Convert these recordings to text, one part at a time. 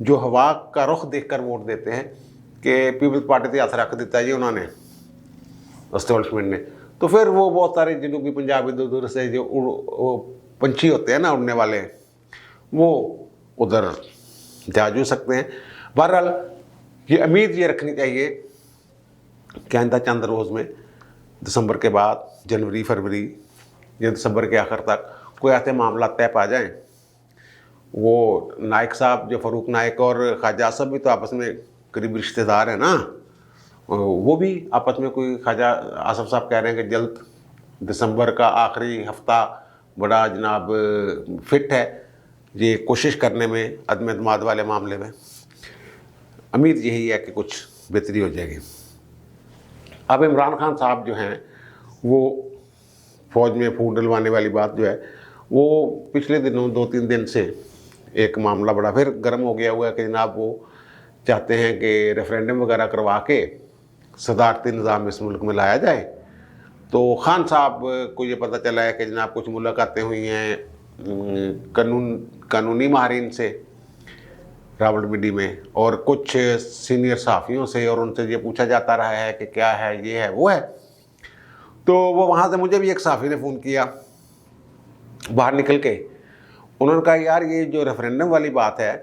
جو ہوا کا رخ دیکھ کر ووٹ دیتے ہیں کہ پیپلز پارٹی تے ہاتھ رکھ دیتا ہے جی انہوں نے اسٹیبلشمنٹ نے، تو پھر وہ بہت سارے جنوبی پنجاب ادھر ادھر سے جو پنچھی ہوتے ہیں نا اڑنے والے، وہ ادھر جا جو سکتے ہیں۔ بہرحال یہ امید یہ رکھنی چاہیے کہ آئندہ چند روز میں دسمبر کے بعد جنوری فروری یا دسمبر کے آخر تک کوئی ایسے معاملات طے پا جائیں۔ وہ نائک صاحب جو فاروق نائک اور خواجہ آصف بھی تو آپس میں قریبی رشتہ دار ہیں نا، وہ بھی آپس میں کوئی خواجہ آصف صاحب کہہ رہے ہیں کہ جلد دسمبر کا آخری ہفتہ بڑا جناب فٹ ہے یہ کوشش کرنے میں عدم اعتماد والے معاملے میں۔ امید یہی ہے کہ کچھ بہتری ہو جائے گی۔ اب عمران خان صاحب جو ہیں وہ فوج میں پھونک ڈلوانے والی بات جو ہے وہ پچھلے دنوں 2-3 دن سے ایک معاملہ بڑا پھر گرم ہو گیا ہوا ہے کہ جناب وہ چاہتے ہیں کہ ریفرینڈم وغیرہ کروا کے صدارتی نظام اس ملک میں لایا جائے۔ تو خان صاحب کو یہ پتہ چلا ہے کہ جناب کچھ ملاقاتیں ہوئی ہیں قانونی ماہرین سے راولپنڈی میں اور کچھ سینئر صحافیوں سے، اور ان سے یہ پوچھا جاتا رہا ہے کہ کیا ہے یہ ہے وہ ہے۔ تو وہ وہاں سے مجھے بھی ایک صحافی نے فون کیا باہر نکل کے، انہوں نے کہا یار یہ جو ریفرینڈم والی بات ہے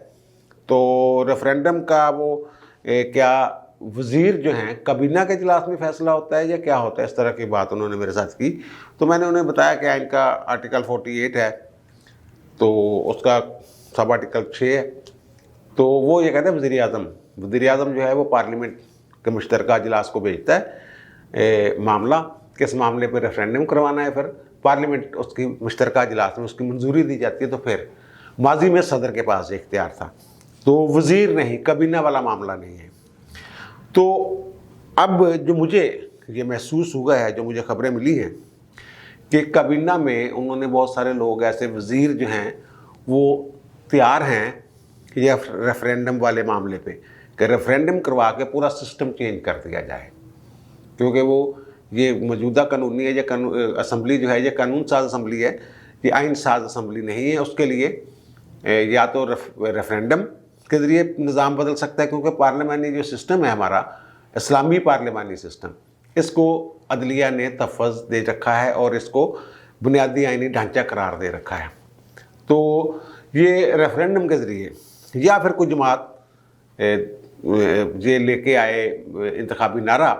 تو ریفرینڈم کا وہ کیا وزیر جو ہیں کابینہ کے اجلاس میں فیصلہ ہوتا ہے یا کیا ہوتا ہے، اس طرح کی بات انہوں نے میرے ساتھ کی۔ تو میں نے انہیں بتایا کہ ان کا آرٹیکل 48 ہے تو اس کا سب آرٹیکل 6 ہے، تو وہ یہ کہتے ہیں وزیر اعظم جو ہے وہ پارلیمنٹ کے مشترکہ اجلاس کو بھیجتا ہے معاملہ، کس معاملے پہ ریفرینڈم کروانا ہے، پھر پارلیمنٹ اس کی مشترکہ اجلاس میں اس کی منظوری دی جاتی ہے۔ تو پھر ماضی میں صدر کے پاس یہ اختیار تھا، تو وزیر نہیں، کابینہ والا معاملہ نہیں ہے۔ تو اب جو مجھے یہ محسوس ہوا ہے، جو مجھے خبریں ملی ہیں کہ کابینہ میں انہوں نے بہت سارے لوگ ایسے وزیر جو ہیں وہ تیار ہیں یہ ریفرینڈم والے معاملے پہ کہ ریفرینڈم کروا کے پورا سسٹم چینج کر دیا جائے، کیونکہ وہ یہ موجودہ قانونی ہے، یہ اسمبلی جو ہے یہ قانون ساز اسمبلی ہے، یہ آئین ساز اسمبلی نہیں ہے۔ اس کے لیے یا تو ریفرینڈم کے ذریعے نظام بدل سکتا ہے، کیونکہ پارلیمانی جو سسٹم ہے ہمارا اسلامی پارلیمانی سسٹم، اس کو عدلیہ نے تفویض دے رکھا ہے اور اس کو بنیادی آئینی ڈھانچہ قرار دے رکھا ہے۔ تو یہ ریفرینڈم کے ذریعے یا پھر کوئی جماعت یہ لے کے آئے انتخابی نعرہ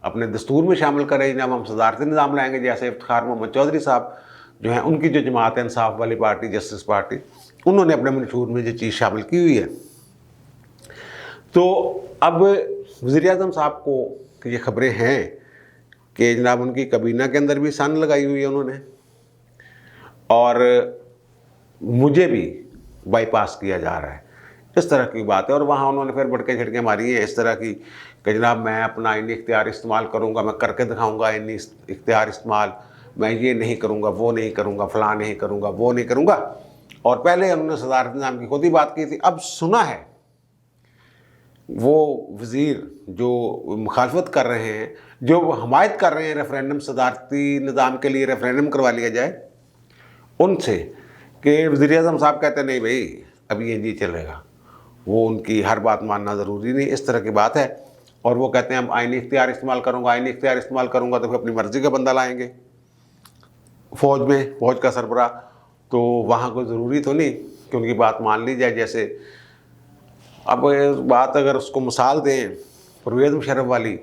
اپنے دستور میں شامل کرے، جناب ہم صدارتی نظام لائیں گے، جیسے افتخار محمد چودھری صاحب جو ہیں ان کی جو جماعت ہے انصاف والی پارٹی، جسٹس پارٹی، انہوں نے اپنے منشور میں یہ چیز شامل کی ہوئی ہے۔ تو اب وزیر اعظم صاحب کو یہ خبریں ہیں کہ جناب ان کی کابینہ کے اندر بھی سن لگائی ہوئی ہے انہوں نے، اور مجھے بھی بائی پاس کیا جا رہا ہے، اس طرح کی بات ہے۔ اور وہاں انہوں نے پھر بڑکیں جھڑکیں ماری ہیں اس طرح کی کہ جناب میں اپنا آئینی اختیار استعمال کروں گا، میں کر کے دکھاؤں گا آئینی اختیار استعمال، میں یہ نہیں کروں گا، وہ نہیں کروں گا، فلاں نہیں کروں گا، وہ نہیں کروں گا۔ اور پہلے انہوں نے صدارتی نظام کی خود ہی بات کی تھی، اب سنا ہے وہ وزیر جو مخالفت کر رہے ہیں، جو حمایت کر رہے ہیں ریفرینڈم، صدارتی نظام کے لیے ریفرینڈم کروا لیا جائے، ان سے کہ وزیر اعظم صاحب کہتے ہیں نہیں بھائی اب یہ نہیں چلے گا، وہ ان کی ہر بات ماننا ضروری نہیں، اس طرح کی بات ہے۔ اور وہ کہتے ہیں ہم آئینی اختیار استعمال کروں گا، آئینی اختیار استعمال کروں گا تو پھر اپنی مرضی کا بندہ لائیں گے فوج میں، فوج کا سربراہ، تو وہاں کوئی ضروری تو نہیں کہ ان کی بات مان لی جائے۔ جیسے اب بات اگر اس کو مثال دیں پرویز مشرف والی،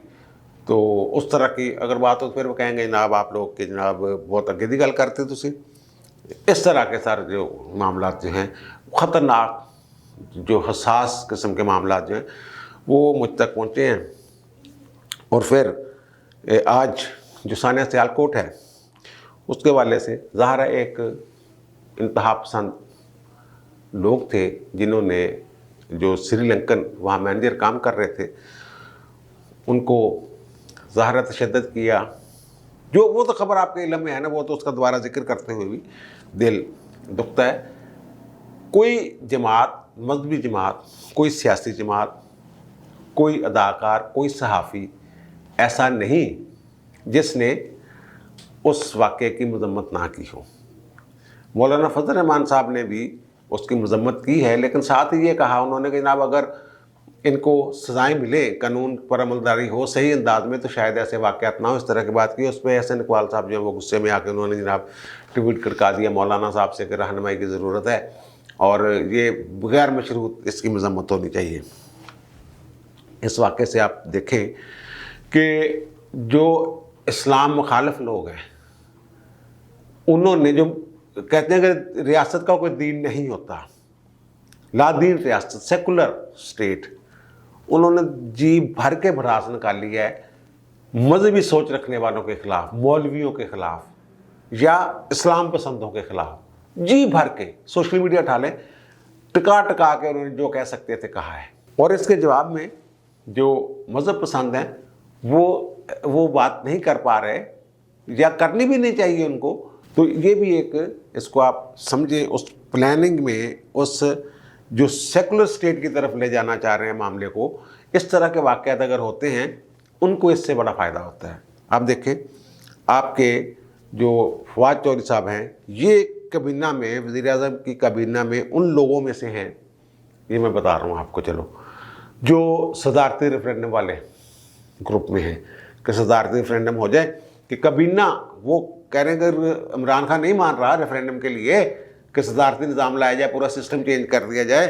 تو اس طرح کی اگر بات ہو تو پھر وہ کہیں گے جناب آپ لوگ کہ جناب بہت اگے دی گل کرتے تسی۔ اس طرح کے سارے جو معاملات جو ہیں خطرناک، جو حساس قسم کے معاملات جو ہیں وہ مجھ تک پہنچے ہیں۔ اور پھر آج جو ثانیہ سیالکوٹ ہے اس کے حوالے سے ظاہر ہے ایک انتہا پسند لوگ تھے جنہوں نے جو سری لنکن وہاں مینیجر کام کر رہے تھے ان کو ظاہر تشدد کیا، جو وہ تو خبر آپ کے علم میں ہے نا، وہ تو اس کا دوبارہ ذکر کرتے ہوئے بھی دل دکھتا ہے۔ کوئی جماعت، مذہبی جماعت، کوئی سیاسی جماعت، کوئی اداکار، کوئی صحافی ایسا نہیں جس نے اس واقعے کی مذمت نہ کی ہو۔ مولانا فضل الرحمان صاحب نے بھی اس کی مذمت کی ہے، لیکن ساتھ ہی یہ کہا انہوں نے کہ جناب اگر ان کو سزائیں ملے، قانون پر عملداری ہو صحیح انداز میں، تو شاید ایسے واقعات نہ ہو۔ اس طرح کی بات کی۔ اس پہ احسن اقبال صاحب جو ہیں وہ غصے میں آ کے انہوں نے جناب ٹویٹ کھڑکا دیا مولانا صاحب سے کہ رہنمائی کی ضرورت ہے اور یہ غیر مشروط اس کی مذمت ہونی چاہیے۔ اس واقعے سے آپ دیکھیں کہ جو اسلام مخالف لوگ ہیں انہوں نے جو کہتے ہیں کہ ریاست کا کوئی دین نہیں ہوتا، لا دین ریاست، سیکولر اسٹیٹ، انہوں نے جی بھر کے بھڑاس نکال لیا ہے مذہبی سوچ رکھنے والوں کے خلاف، مولویوں کے خلاف یا اسلام پسندوں کے خلاف، جی بھر کے سوشل میڈیا اٹھا لیں، ٹکا ٹکا کے انہوں نے جو کہہ سکتے تھے کہا ہے۔ اور اس کے جواب میں جو مذہب پسند ہیں وہ بات نہیں کر پا رہے یا کرنی بھی نہیں چاہیے ان کو۔ تو یہ بھی ایک اس کو آپ سمجھیں، اس پلاننگ میں اس جو سیکولر سٹیٹ کی طرف لے جانا چاہ رہے ہیں معاملے کو، اس طرح کے واقعات اگر ہوتے ہیں ان کو اس سے بڑا فائدہ ہوتا ہے۔ آپ دیکھیں آپ کے جو فواد چودھری صاحب ہیں، یہ کابینہ میں، وزیر اعظم کی کابینہ میں ان لوگوں میں سے ہیں، یہ میں بتا رہا ہوں آپ کو، چلو، جو صدارتی ریفرینڈم والے گروپ میں ہیں کہ صدارتی ریفرینڈم ہو جائے، کہ کابینہ وہ کہہ رہے ہیں کہ عمران خان نہیں مان رہا ریفرینڈم کے لیے کہ صدارتی نظام لایا جائے، پورا سسٹم چینج کر دیا جائے،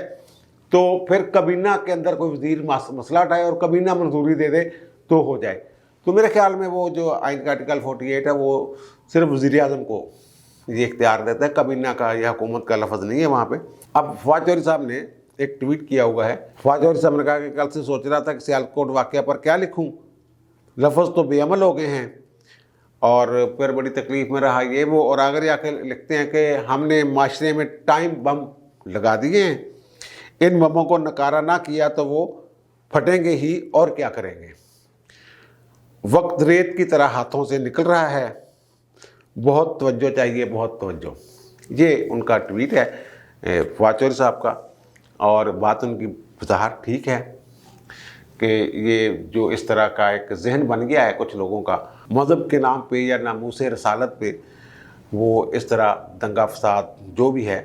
تو پھر کابینہ کے اندر کوئی وزیر مسئلہ اٹھائے اور کابینہ منظوری دے دے تو ہو جائے۔ تو میرے خیال میں وہ جو آئین کا آرٹیکل 48 ہے وہ صرف وزیر اعظم کو یہ اختیار دیتا ہے، کابینہ کا یا حکومت کا لفظ نہیں ہے وہاں پہ۔ اب فواد چودھری صاحب نے ایک ٹویٹ کیا ہوا ہے، فواد چودھری صاحب نے کہا کہ کل سے سوچ رہا تھا کہ سیالکوٹ واقعہ پر کیا لکھوں، لفظ تو بے عمل ہو گئے ہیں اور پھر بڑی تکلیف میں رہا یہ وہ، اور آگے آ کے لکھتے ہیں کہ ہم نے معاشرے میں ٹائم بم لگا دیے ہیں، ان بموں کو نکارا نہ کیا تو وہ پھٹیں گے ہی، اور کیا کریں گے، وقت ریت کی طرح ہاتھوں سے نکل رہا ہے، بہت توجہ چاہیے، بہت توجہ۔ یہ ان کا ٹویٹ ہے فواد چودھری صاحب کا، اور بات ان کی بظاہر ٹھیک ہے کہ یہ جو اس طرح کا ایک ذہن بن گیا ہے کچھ لوگوں کا مذہب کے نام پہ یا ناموس رسالت پہ، وہ اس طرح دنگا فساد جو بھی ہے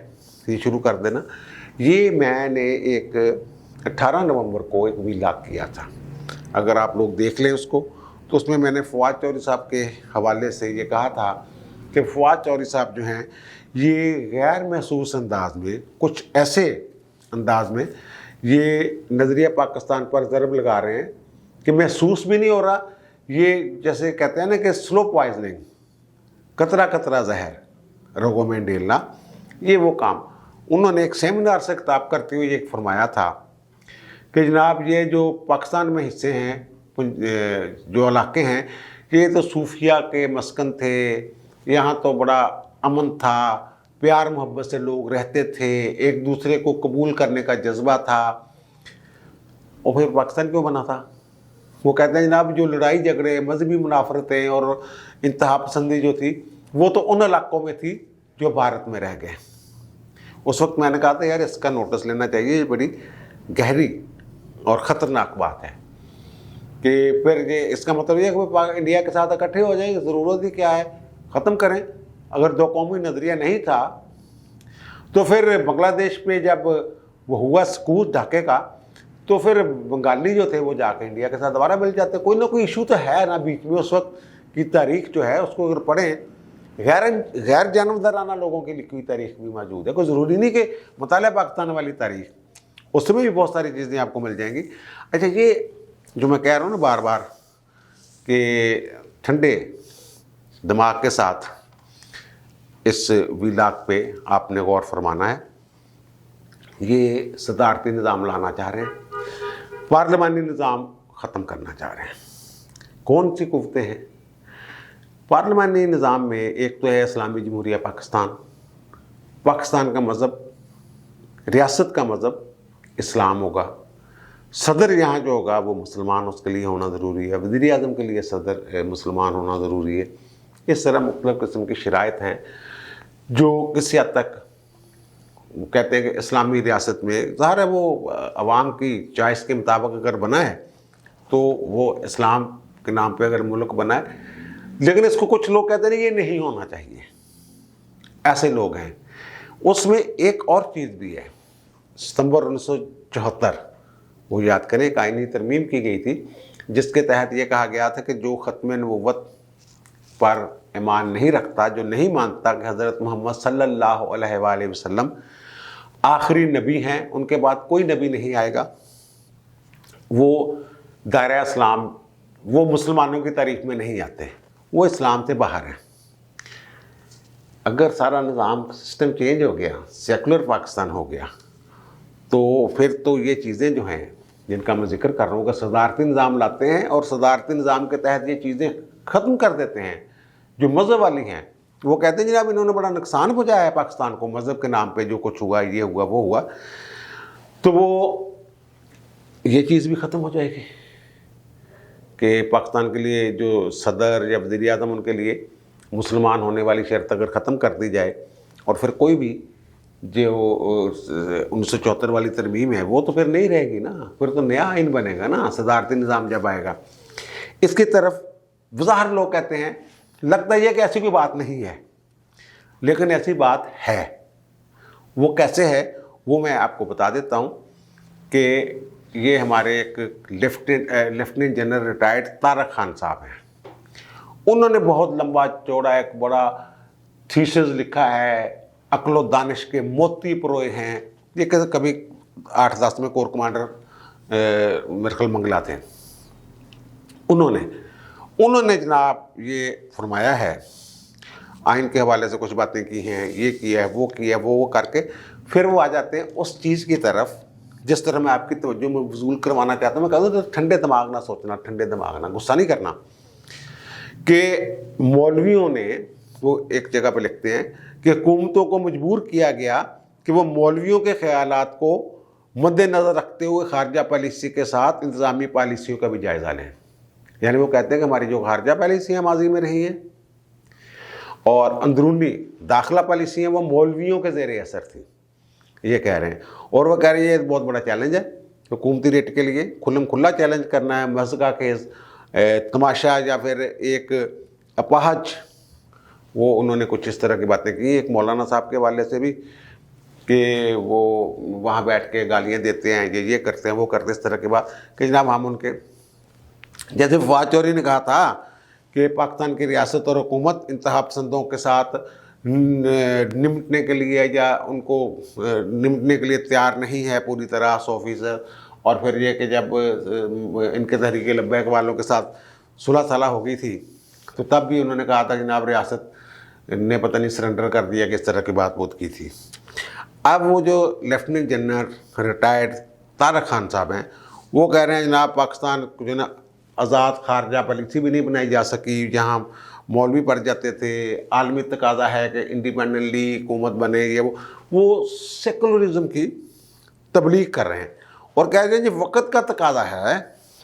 یہ شروع کر دینا۔ یہ میں نے ایک 18 نومبر کو ایک ویلاگ کیا تھا، اگر آپ لوگ دیکھ لیں اس کو، تو اس میں میں نے فواد چودھری صاحب کے حوالے سے یہ کہا تھا کہ فواد چودھری صاحب جو ہیں یہ غیر محسوس انداز میں، کچھ ایسے انداز میں یہ نظریہ پاکستان پر ضرب لگا رہے ہیں کہ محسوس بھی نہیں ہو رہا، یہ جیسے کہتے ہیں نا کہ سلو پوائزننگ، قطرہ قطرہ زہر رگوں میں ڈیلنا، یہ وہ کام۔ انہوں نے ایک سیمینار سے خطاب کرتے ہوئے یہ فرمایا تھا کہ جناب یہ جو پاکستان میں حصے ہیں، جو علاقے ہیں، یہ تو صوفیہ کے مسکن تھے، یہاں تو بڑا امن تھا، پیار محبت سے لوگ رہتے تھے، ایک دوسرے کو قبول کرنے کا جذبہ تھا، اور پھر پاکستان کیوں بنا تھا؟ وہ کہتے ہیں جناب جو لڑائی جھگڑے، مذہبی منافرتیں اور انتہا پسندی جو تھی وہ تو ان علاقوں میں تھی جو بھارت میں رہ گئے۔ اس وقت میں نے کہا تھا یار اس کا نوٹس لینا چاہیے، یہ بڑی گہری اور خطرناک بات ہے کہ پھر یہ اس کا مطلب یہ ہے کہ انڈیا کے ساتھ اکٹھے ہو جائیں، ضرورت ہی کیا ہے، ختم کریں۔ اگر دو قومی نظریہ نہیں تھا تو پھر بنگلہ دیش پہ جب وہ ہوا سکوت ڈھاکے کا، تو پھر بنگالی جو تھے وہ جا کے انڈیا کے ساتھ دوبارہ مل جاتے۔ کوئی نہ کوئی ایشو تو ہے نا بیچ میں، اس وقت کی تاریخ جو ہے اس کو اگر پڑھیں، غیر جانبدارانہ لوگوں کی لکھی ہوئی تاریخ بھی موجود ہے، کوئی ضروری نہیں کہ مطالعہ پاکستان والی تاریخ، اس میں بھی بہت ساری چیزیں آپ کو مل جائیں گی۔ اچھا، یہ جو میں کہہ رہا ہوں نا بار بار کہ ٹھنڈے دماغ کے ساتھ اس ویلاگ پہ آپ نے غور فرمانا ہے۔ یہ صدارتی نظام لانا چاہ رہے ہیں، پارلیمانی نظام ختم کرنا چاہ رہے ہیں۔ کون سی قوتیں ہیں پارلیمانی نظام میں؟ ایک تو ہے اسلامی جمہوریہ پاکستان، پاکستان کا مذہب، ریاست کا مذہب اسلام ہوگا، صدر یہاں جو ہوگا وہ مسلمان اس کے لیے ہونا ضروری ہے، وزیر اعظم کے لیے صدر مسلمان ہونا ضروری ہے۔ اس طرح مختلف قسم کی شرائط ہیں جو کسی حد تک وہ کہتے ہیں کہ اسلامی ریاست میں، ظاہر ہے وہ عوام کی چوائس کے مطابق اگر بنا ہے تو وہ اسلام کے نام پہ اگر ملک بنا ہے، لیکن اس کو کچھ لوگ کہتے ہیں یہ نہیں ہونا چاہیے، ایسے لوگ ہیں۔ اس میں ایک اور چیز بھی ہے، ستمبر 1974 وہ یاد کریں ایک آئینی ترمیم کی گئی تھی جس کے تحت یہ کہا گیا تھا کہ جو ختم نبوت پر ایمان نہیں رکھتا، جو نہیں مانتا کہ حضرت محمد صلی اللہ علیہ وآلہ وسلم آخری نبی ہیں، ان کے بعد کوئی نبی نہیں آئے گا، وہ دائرہ اسلام، وہ مسلمانوں کی تعریف میں نہیں آتے، وہ اسلام سے باہر ہیں۔ اگر سارا نظام سسٹم چینج ہو گیا، سیکولر پاکستان ہو گیا، تو پھر تو یہ چیزیں جو ہیں جن کا میں ذکر کر رہا ہوں کہ صدارتی نظام لاتے ہیں اور صدارتی نظام کے تحت یہ چیزیں ختم کر دیتے ہیں جو مذہب والی ہیں، وہ کہتے ہیں جناب انہوں نے بڑا نقصان پہنچایا ہے پاکستان کو مذہب کے نام پہ، جو کچھ ہوا، یہ ہوا، وہ ہوا، تو وہ یہ چیز بھی ختم ہو جائے گی کہ پاکستان کے لیے جو صدر یا وزیر اعظم ان کے لیے مسلمان ہونے والی شرط اگر ختم کر دی جائے، اور پھر کوئی بھی جو 1974 والی ترمیم ہے وہ تو پھر نہیں رہے گی نا، پھر تو نیا آئین بنے گا نا، صدارتی نظام جب آئے گا۔ اس کی طرف بظاہر لوگ کہتے ہیں، لگتا ہے کہ ایسی کوئی بات نہیں ہے، لیکن ایسی بات ہے۔ وہ کیسے ہے وہ میں آپ کو بتا دیتا ہوں کہ یہ ہمارے ایک lieutenant general retired Tariq Khan صاحب ہیں، انہوں نے بہت لمبا چوڑا ایک بڑا تھیسس لکھا ہے، عقل و دانش کے موتی پروئے ہیں، یہ کبھی 8-10 میں کور کمانڈر مرکل منگلا تھے، انہوں نے جناب یہ فرمایا ہے، آئین کے حوالے سے کچھ باتیں کی ہیں، یہ کیا ہے، وہ کیا ہے، وہ کر کے پھر وہ آ جاتے ہیں اس چیز کی طرف جس طرح میں آپ کی توجہ میں وصول کروانا چاہتا ہوں۔ میں کہتا ہوں ٹھنڈے دماغ نہ سوچنا، ٹھنڈے دماغ نہ، غصہ نہیں کرنا، کہ مولویوں نے، وہ ایک جگہ پہ لکھتے ہیں کہ حکومتوں کو مجبور کیا گیا کہ وہ مولویوں کے خیالات کو مد نظر رکھتے ہوئے خارجہ پالیسی کے ساتھ انتظامی پالیسیوں کا بھی جائزہ لیں۔ یعنی وہ کہتے ہیں کہ ہماری جو خارجہ پالیسیاں ماضی میں رہی ہیں اور اندرونی داخلہ پالیسیاں وہ مولویوں کے زیر اثر تھیں، یہ کہہ رہے ہیں، اور وہ کہہ رہے ہیں یہ بہت بڑا چیلنج ہے حکومتی ریٹ کے لیے، کھلم کھلا چیلنج کرنا ہے، مذہب کے تماشا یا پھر ایک اپاہج، وہ انہوں نے کچھ اس طرح کی باتیں کی، ایک مولانا صاحب کے حوالے سے بھی کہ وہ وہاں بیٹھ کے گالیاں دیتے ہیں، یہ کرتے ہیں، وہ کرتے ہیں، اس طرح کی بات کہ جناب ہم ان کے، جیسے فواد چوہدری نے کہا تھا کہ پاکستان کی ریاست اور حکومت انتہا پسندوں کے ساتھ نمٹنے کے لیے یا ان کو نمٹنے کے لیے تیار نہیں ہے پوری طرح 100%، اور پھر یہ کہ جب ان کے تحریک لبیک والوں کے ساتھ صلح صالح ہو گئی تھی تو تب بھی انہوں نے کہا تھا جناب ریاست نے پتہ نہیں سرنڈر کر دیا، کہ اس طرح کی بات بہت کی تھی۔ اب وہ جو lieutenant general retired Tariq Khan صاحب ہیں وہ کہہ رہے ہیں جناب پاکستان جو نا آزاد خارجہ پالیسی بھی نہیں بنائی جا سکی، جہاں مولوی پڑ جاتے تھے، عالمی تقاضا ہے کہ انڈیپینڈنٹلی حکومت بنے، یہ وہ سیکولرزم کی تبلیغ کر رہے ہیں، اور کہہ رہے ہیں جی وقت کا تقاضا ہے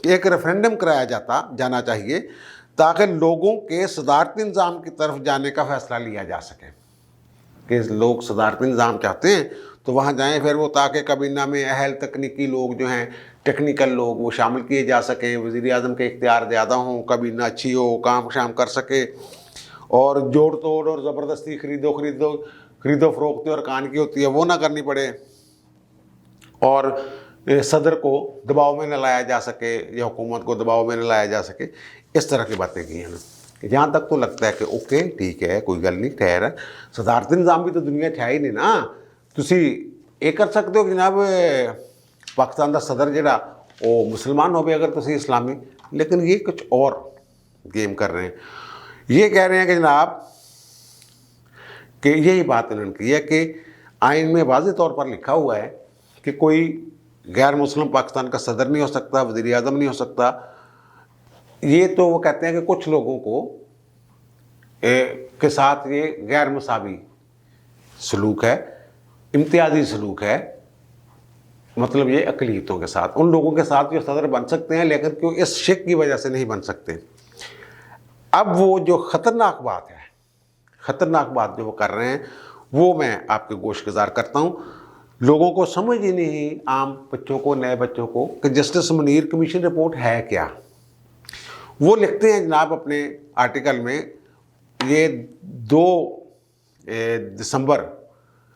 کہ ایک ریفرینڈم کرایا جانا چاہیے تاکہ لوگوں کے صدارتی نظام کی طرف جانے کا فیصلہ لیا جا سکے، کہ لوگ صدارتی نظام چاہتے ہیں تو وہاں جائیں، پھر وہ تاکہ کابینہ میں اہل تکنیکی لوگ جو ہیں، ٹیکنیکل لوگ، وہ شامل کیے جا سکیں، وزیر اعظم کے اختیار زیادہ ہوں، کابینہ اچھی ہو، کام شام کر سکے، اور جوڑ توڑ اور زبردستی خرید و فروخت اور کان کی ہوتی ہے وہ نہ کرنی پڑے، اور صدر کو دباؤ میں نہ لایا جا سکے یا حکومت کو دباؤ میں نہ لایا جا سکے، اس طرح کی باتیں کی ہیں۔ جہاں تک تو لگتا ہے کہ اوکے ٹھیک ہے، کوئی گل نہیں، ٹھہر، صدارتی نظام بھی تو دنیا ہے ہی نہیں نا، تسی یہ کر سکتے ہو کہ جناب پاکستان دا صدر جڑا وہ مسلمان ہو بھی اگر تسی اسلامی، لیکن یہ کچھ اور گیم کر رہے ہیں۔ یہ کہہ رہے ہیں کہ جناب کہ یہی بات انہوں نے کی ہے کہ آئین میں واضح طور پر لکھا ہوا ہے کہ کوئی غیر مسلم پاکستان کا صدر نہیں ہو سکتا، وزیر اعظم نہیں ہو سکتا۔ یہ تو وہ کہتے ہیں کہ کچھ لوگوں کو کے ساتھ یہ غیر مساوی سلوک ہے، امتیازی سلوک ہے، مطلب یہ اقلیتوں کے ساتھ، ان لوگوں کے ساتھ جو صدر بن سکتے ہیں لیکن کیوں اس شک کی وجہ سے نہیں بن سکتے۔ اب وہ جو خطرناک بات جو وہ کر رہے ہیں وہ میں آپ کے گوش گزار کرتا ہوں۔ لوگوں کو سمجھ ہی نہیں، عام بچوں کو، نئے بچوں کو، کہ جسٹس منیر کمیشن رپورٹ ہے کیا۔ وہ لکھتے ہیں جناب اپنے آرٹیکل میں، یہ 2 دسمبر